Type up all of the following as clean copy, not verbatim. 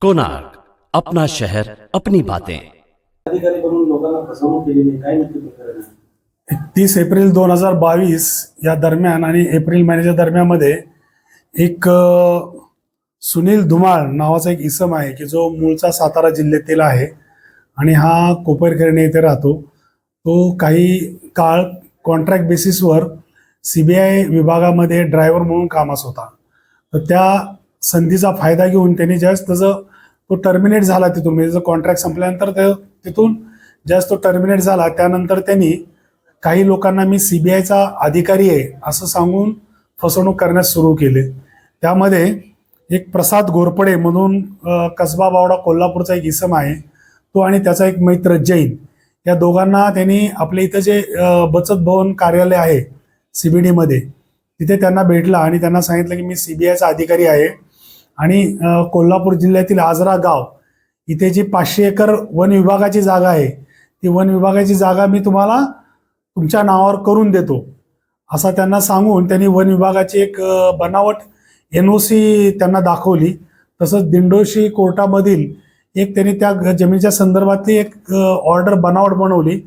कोणार्क, अपना शहर अपनी बातें। अधिकारी बनून लोकांना फसवणूक केलेली आहे. काय नक्की प्रकरण आहे? 31 एप्रिल 2022 या दरम्यान आणि एप्रिल महिन्याच्या दरम्यानमध्ये एक सुनील धुमाळ नावाचा एक इसम आहे की जो मूळचा सातारा जिल्ह्यातील आहे आणि हा कोपरखैरणे येथे राहतो. तो काही काळ कॉन्ट्रॅक्ट बेसिसवर CBI विभागामध्ये ड्रायव्हर म्हणून कामास होता. तर त्या संधीचा फायदा घेऊन त्यांनी ज्यावेळेस त्याचं तो टर्मिनेट झाला तिथून, म्हणजे जर कॉन्ट्रॅक्ट संपल्यानंतर तिथून ज्यावेळेस तो टर्मिनेट झाला त्यानंतर त्यांनी काही लोकांना मी CBIचा अधिकारी आहे असं सांगून फसवणूक करण्यास सुरू केले. त्यामध्ये एक प्रसाद घोरपडे म्हणून कसबा बावडा कोल्हापूरचा एक इसम आहे, तो आणि त्याचा एक मित्र जैन, या दोघांना त्यांनी आपल्या इथं जे बचत भवन कार्यालय आहे CBD मध्ये तिथे त्यांना भेटला आणि त्यांना सांगितलं की मी CBIचा अधिकारी आहे आणि कोल्हापूर जिल्ह्यातील आजरा गाव इथे जी 500 एकर वन विभागाची जागा आहे ती वन विभागाची जागा मी तुम्हाला तुमच्या नावावर करून देतो असा त्यांना सांगून त्यांनी वन विभागाची एक बनावट NOC त्यांना दाखवली. तसंच दिंडोशी कोर्टामधील एक त्यांनी त्या जमिनीच्या संदर्भातली एक ऑर्डर बनावट बनवली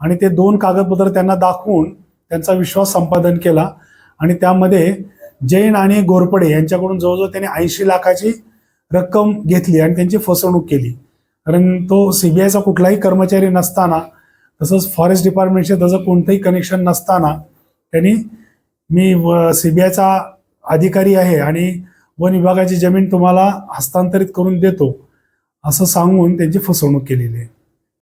आणि ते 2 कागदपत्र त्यांना दाखवून त्यांचा विश्वास संपादन केला आणि त्यामध्ये जैन आणि घोरपडे यांच्याकडून जवळजवळ त्यांनी 80 लाखाची रक्कम घेतली आणि त्यांची फसवणूक केली. कारण तो CBIचा कुठलाही कर्मचारी नसताना, तसंच फॉरेस्ट डिपार्टमेंटचे त्याचं कोणतंही कनेक्शन नसताना त्यांनी मी CBIचा अधिकारी आहे आणि वन विभागाची जमीन तुम्हाला हस्तांतरित करून देतो असं सांगून त्यांची फसवणूक केलेली आहे.